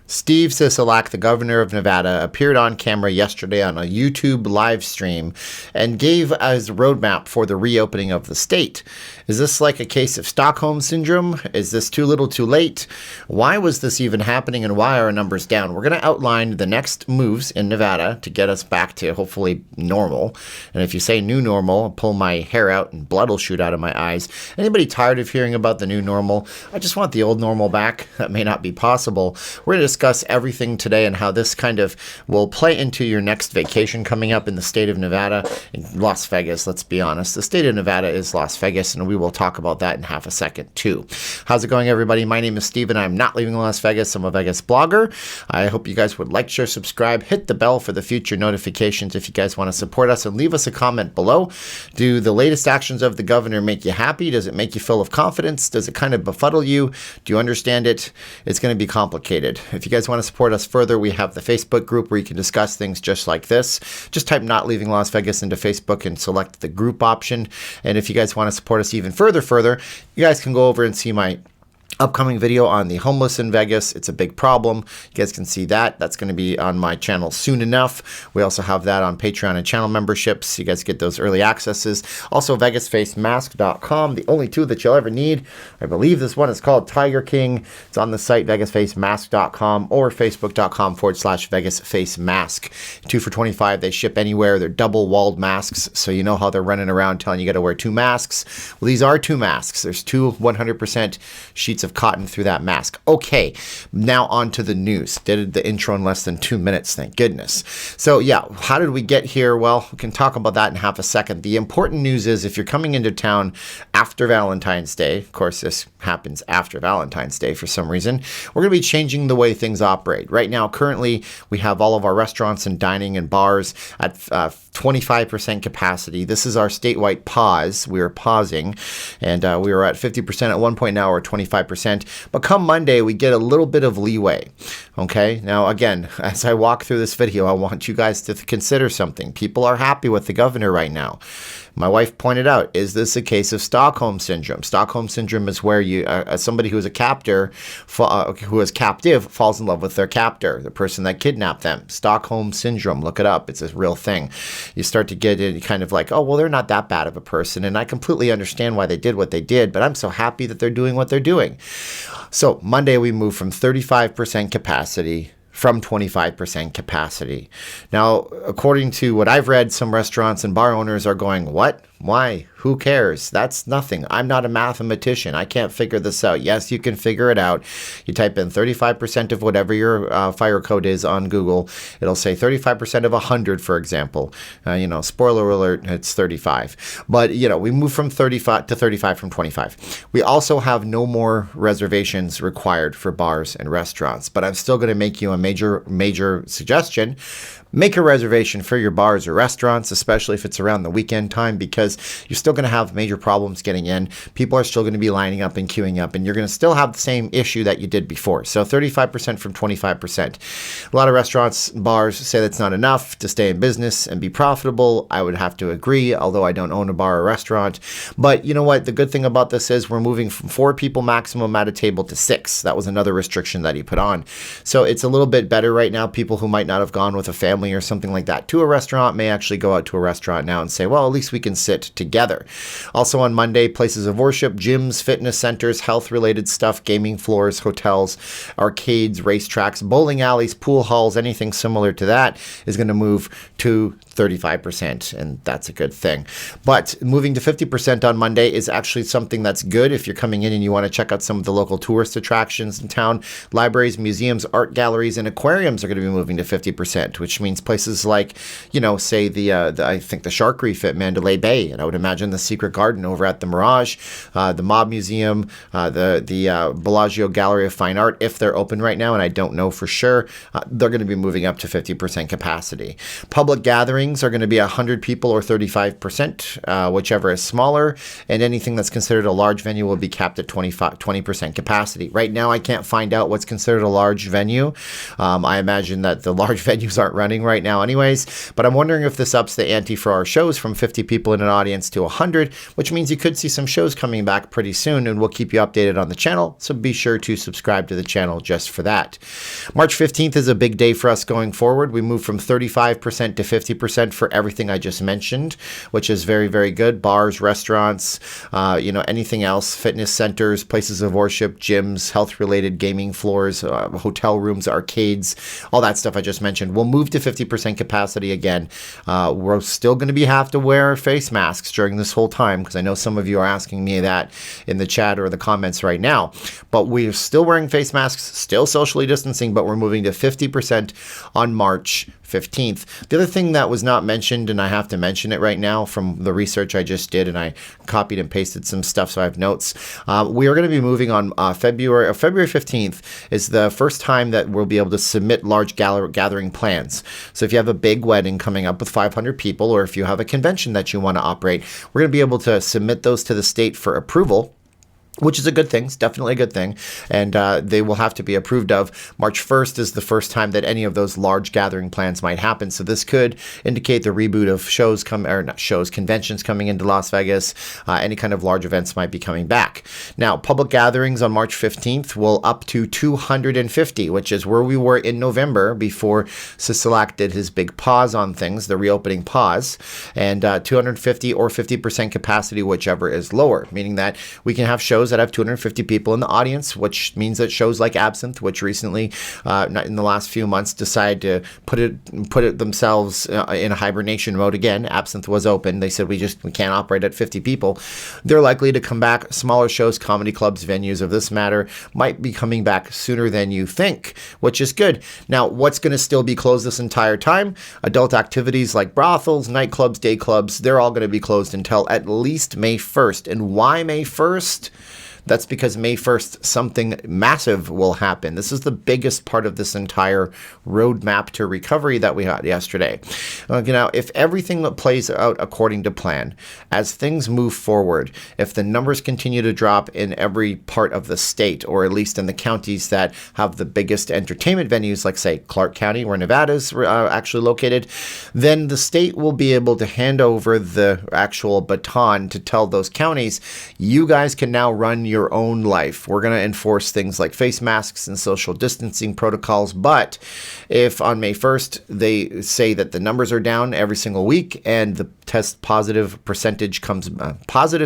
Steve Sisolak, the governor of Nevada, appeared on camera yesterday on a YouTube live stream and gave his roadmap for the reopening of the state. Is this like a case of Stockholm Syndrome? Is this too little too late? Why was this even happening and why are our numbers down? We're going to outline the next moves in Nevada to get us back to hopefully normal. And if you say new normal, I'll pull my hair out and blood will shoot out of my eyes. Anybody tired of hearing about the new normal? I just want the old normal back. That may not be possible. We're going to discuss everything today and how this kind of will play into your next vacation coming up in the state of Nevada, in Las Vegas. Let's be honest. The state of Nevada is Las Vegas, and we will talk about that in half a second too. How's it going, everybody? My name is Steve, and I'm not leaving Las Vegas. I'm a Vegas blogger. I hope you guys would like, share, subscribe, hit the bell for the future notifications if you guys want to support us, and leave us a comment below. Do the latest actions of the governor make you happy? Does it make you full of confidence? Does it kind of befuddle you? Do you understand it? It's going to be complicated. If you guys want to support us further, we have the Facebook group where you can discuss things just like this. Just type "Not Leaving Las Vegas" into Facebook and select the group option. And if you guys want to support us even further, you guys can go over and see my upcoming video on the homeless in Vegas. It's a big problem. You guys can see that. That's going to be on my channel soon enough. We also have that on Patreon and channel memberships. You guys get those early accesses. Also, VegasFaceMask.com, the only two that you'll ever need. I believe this one is called Tiger King. It's on the site VegasFaceMask.com or Facebook.com/VegasFaceMask. 2 for $25. They ship anywhere. They're double-walled masks, so you know how they're running around telling you got to wear 2 masks. Well, these are 2 masks. There's 2 100% sheets of cotton through that mask. Okay, now on to the news. Did the intro in less than 2 minutes, thank goodness. So yeah, how did we get here? Well, we can talk about that in half a second. The important news is if you're coming into town after Valentine's Day, of course this happens after Valentine's Day for some reason, we're going to be changing the way things operate. Right now, currently, we have all of our restaurants and dining and bars at 25% capacity. This is our statewide pause. We are pausing, and we were at 50% at one point. Now we're 25%. But come Monday, we get a little bit of leeway. Okay. Now, again, as I walk through this video, I want you guys to consider something. People are happy with the governor right now. My wife pointed out, is this a case of Stockholm Syndrome? Stockholm Syndrome is where you, somebody who is a captor, who is captive, falls in love with their captor, the person that kidnapped them. Stockholm Syndrome, look it up. It's a real thing. You start to get it kind of like, oh, well, they're not that bad of a person, and I completely understand why they did what they did, but I'm so happy that they're doing what they're doing. So Monday, we move from 35% capacity from 25% capacity. Now, according to what I've read, some restaurants and bar owners are going, what? Why? Who cares? That's nothing. I'm not a mathematician. I can't figure this out. Yes, you can figure it out. You type in 35% of whatever your fire code is on Google. It'll say 35% of 100, for example. Spoiler alert, it's 35. But, we move from 35 to 35 from 25. We also have no more reservations required for bars and restaurants. But I'm still going to make you a major suggestion. Make a reservation for your bars or restaurants, especially if it's around the weekend time, because you're still going to have major problems getting in. People are still going to be lining up and queuing up, and you're going to still have the same issue that you did before. So 35% from 25%. A lot of restaurants, bars say that's not enough to stay in business and be profitable. I would have to agree, although I don't own a bar or restaurant. But you know what? The good thing about this is we're moving from 4 people maximum at a table to 6. That was another restriction that he put on. So it's a little bit better right now. People who might not have gone with a family or something like that to a restaurant may actually go out to a restaurant now and say, well, at least we can sit together. Also on Monday, places of worship, gyms, fitness centers, health-related stuff, gaming floors, hotels, arcades, racetracks, bowling alleys, pool halls, anything similar to that is going to move to 35%, and that's a good thing. But moving to 50% on Monday is actually something that's good if you're coming in and you want to check out some of the local tourist attractions in town. Libraries, museums, art galleries, and aquariums are going to be moving to 50%, which means places like, say I think the Shark Reef at Mandalay Bay, and I would imagine the Secret Garden over at the Mirage, the Mob Museum, the Bellagio Gallery of Fine Art, if they're open right now, and I don't know for sure, they're going to be moving up to 50% capacity. Public gatherings gatherings are going to be 100 people or 35%, whichever is smaller, and anything that's considered a large venue will be capped at 20% capacity. Right now, I can't find out what's considered a large venue. I imagine that the large venues aren't running right now anyways, but I'm wondering if this ups the ante for our shows from 50 people in an audience to 100, which means you could see some shows coming back pretty soon, and we'll keep you updated on the channel, so be sure to subscribe to the channel just for that. March 15th is a big day for us going forward. We move from 35% to 50% for everything I just mentioned, which is very, very good. Bars, restaurants, anything else, fitness centers, places of worship, gyms, health-related gaming floors, hotel rooms, arcades, all that stuff I just mentioned. We'll move to 50% capacity again. We're still going to have to wear face masks during this whole time, because I know some of you are asking me that in the chat or the comments right now. But we're still wearing face masks, still socially distancing, but we're moving to 50% on March 15th. The other thing that was not mentioned, and I have to mention it right now from the research I just did, and I copied and pasted some stuff so I have notes. We are going to be moving on February 15th is the first time that we'll be able to submit large gathering plans. So if you have a big wedding coming up with 500 people, or if you have a convention that you want to operate, we're going to be able to submit those to the state for approval, which is a good thing. It's definitely a good thing. And they will have to be approved of. March 1st is the first time that any of those large gathering plans might happen. So this could indicate the reboot of conventions coming into Las Vegas. Any kind of large events might be coming back. Now, public gatherings on March 15th will up to 250, which is where we were in November before Sisolak did his big pause on things, the reopening pause. And 250 or 50% capacity, whichever is lower, meaning that we can have shows that have 250 people in the audience, which means that shows like Absinthe, which recently, in the last few months, decided to put it themselves in a hibernation mode again. Absinthe was open. They said we can't operate at 50 people. They're likely to come back. Smaller shows, comedy clubs, venues of this matter might be coming back sooner than you think, which is good. Now, what's going to still be closed this entire time? Adult activities like brothels, nightclubs, day clubs, they're all going to be closed until at least May 1st. And why May 1st? That's because May 1st, something massive will happen. This is the biggest part of this entire roadmap to recovery that we had yesterday. Now, if everything plays out according to plan, as things move forward, if the numbers continue to drop in every part of the state, or at least in the counties that have the biggest entertainment venues, like, say, Clark County, where Nevada's actually located, then the state will be able to hand over the actual baton to tell those counties, you guys can now run your own life. We're going to enforce things like face masks and social distancing protocols. But if on May 1st they say that the numbers are down every single week and the positive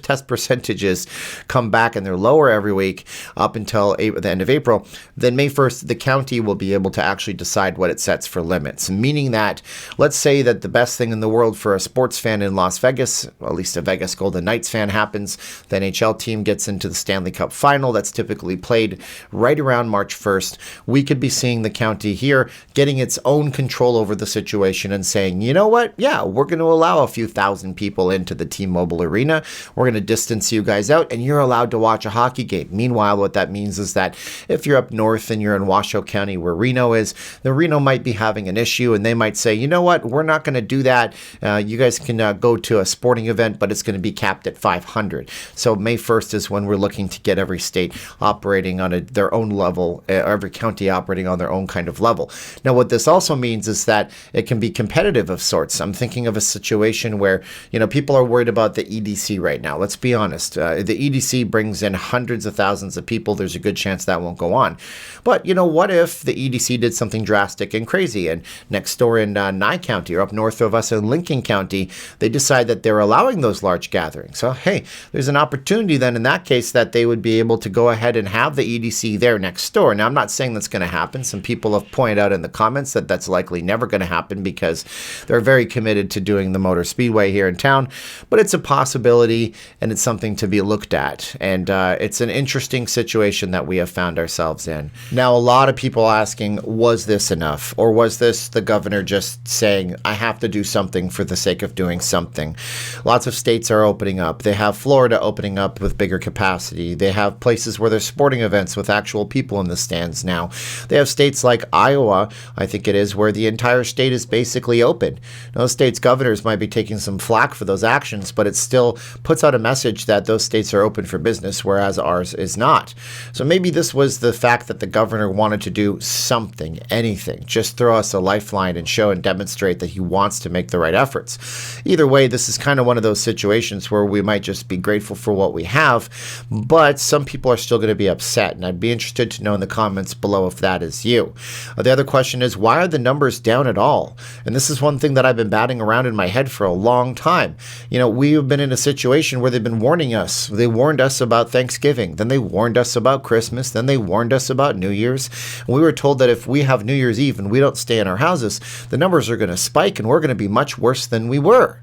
test percentages come back and they're lower every week up until the end of April, then May 1st, the county will be able to actually decide what it sets for limits. Meaning that, let's say that the best thing in the world for a sports fan in Las Vegas, at least a Vegas Golden Knights fan, happens. The NHL team gets into the Stanley Cup final that's typically played right around March 1st. We could be seeing the county here getting its own control over the situation and saying, you know what? Yeah, we're going to allow a few thousand people into the T-Mobile Arena. We're going to distance you guys out, and you're allowed to watch a hockey game. Meanwhile, what that means is that if you're up north and you're in Washoe County where Reno is, the Reno might be having an issue, and they might say, you know what? We're not going to do that. You guys can go to a sporting event, but it's going to be capped at 500. So May 1st is when we're looking to get every state operating on their own level, every county operating on their own kind of level. Now, what this also means is that it can be competitive of sorts. I'm thinking of a situation where, people are worried about the EDC right now. Let's be honest. The EDC brings in hundreds of thousands of people. There's a good chance that won't go on. But, what if the EDC did something drastic and crazy, and next door in Nye County, or up north of us in Lincoln County, they decide that they're allowing those large gatherings? So, hey, there's an opportunity then in that case that they would be able to go ahead and have the EDC there next door. Now, I'm not saying that's going to happen. Some people have pointed out in the comments that that's likely never going to happen because they're very committed to doing the Motor Speedway here in town. But it's a possibility, and it's something to be looked at. And it's an interesting situation that we have found ourselves in. Now, a lot of people asking, was this enough? Or was this the governor just saying, I have to do something for the sake of doing something? Lots of states are opening up. They have Florida opening up with bigger capacity. capacity. They have places where there's sporting events with actual people in the stands now. They have states like Iowa, I think it is, where the entire state is basically open. Those states' governors might be taking some flack for those actions, but it still puts out a message that those states are open for business, whereas ours is not. So maybe this was the fact that the governor wanted to do something, anything, just throw us a lifeline and show and demonstrate that he wants to make the right efforts. Either way, this is kind of one of those situations where we might just be grateful for what we have, but some people are still going to be upset, and I'd be interested to know in the comments below if that is you. The other question is, why are the numbers down at all? And this is one thing that I've been batting around in my head for a long time. You know, we have been in a situation where they've been warning us. They warned us about Thanksgiving, then they warned us about Christmas, then they warned us about New Year's. And we were told that if we have New Year's Eve and we don't stay in our houses, the numbers are going to spike and we're going to be much worse than we were.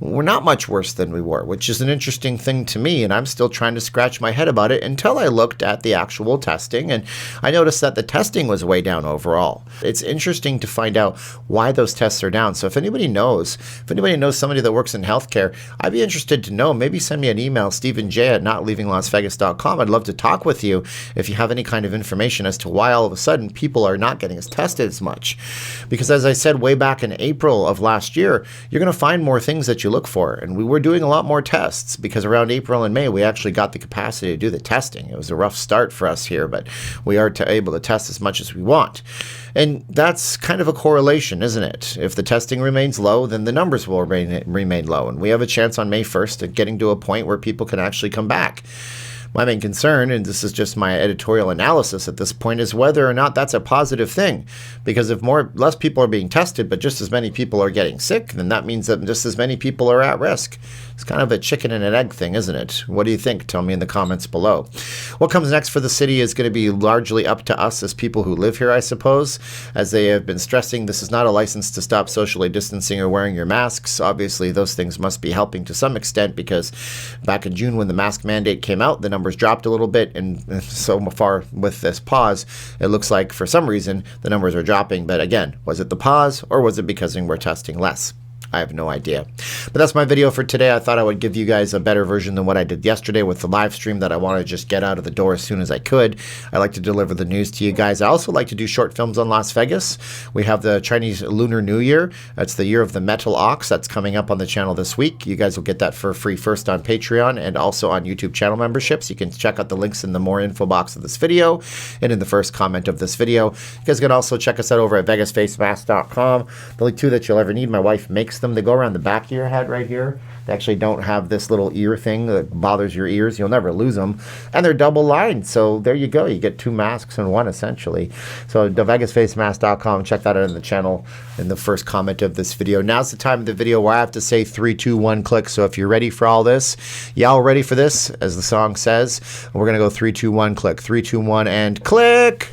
We're not much worse than we were, which is an interesting thing to me, and I'm still trying to scratch my head about it until I looked at the actual testing, and I noticed that the testing was way down overall. It's interesting to find out why those tests are down. So if anybody knows somebody that works in healthcare, I'd be interested to know. Maybe send me an email, stephenj@notleavinglasvegas.com. I'd love to talk with you if you have any kind of information as to why all of a sudden people are not getting as tested as much. Because as I said way back in April of last year, you're going to find more things that you look for, and we were doing a lot more tests because around April and May we actually got the capacity to do the testing. It was a rough start for us here, but we are able to test as much as we want. And that's kind of a correlation, isn't it? If the testing remains low, then the numbers will remain low, and we have a chance on May 1st of getting to a point where people can actually come back. My main concern, and this is just my editorial analysis at this point, is whether or not that's a positive thing. Because if less people are being tested, but just as many people are getting sick, then that means that just as many people are at risk. It's kind of a chicken and an egg thing, isn't it? What do you think? Tell me in the comments below. What comes next for the city is going to be largely up to us as people who live here, I suppose. As they have been stressing, this is not a license to stop socially distancing or wearing your masks. Obviously, those things must be helping to some extent, because back in June when the mask mandate came out, the numbers dropped a little bit, and so far with this pause, it looks like for some reason the numbers are dropping. But again, was it the pause, or was it because we're testing less? I have no idea. But that's my video for today. I thought I would give you guys a better version than what I did yesterday with the live stream that I want to just get out of the door as soon as I could. I like to deliver the news to you guys. I also like to do short films on Las Vegas. We have the Chinese Lunar New Year. That's the year of the metal ox. That's coming up on the channel this week. You guys will get that for free first on Patreon and also on YouTube channel memberships. You can check out the links in the more info box of this video and in the first comment of this video. You guys can also check us out over at vegasfacemask.com. The only two that you'll ever need, my wife makes them. They go around the back of your head right here. They actually don't have this little ear thing that bothers your ears. You'll never lose them. And they're double lined. So there you go. You get two masks in one, essentially. So vegasfacemask.com. Check that out in the channel in the first comment of this video. Now's the time of the video where I have to say 3, 2, 1, click. So if you're ready for all this, y'all ready for this, as the song says, we're going to go 3, 2, 1, click. 3, 2, 1, and click!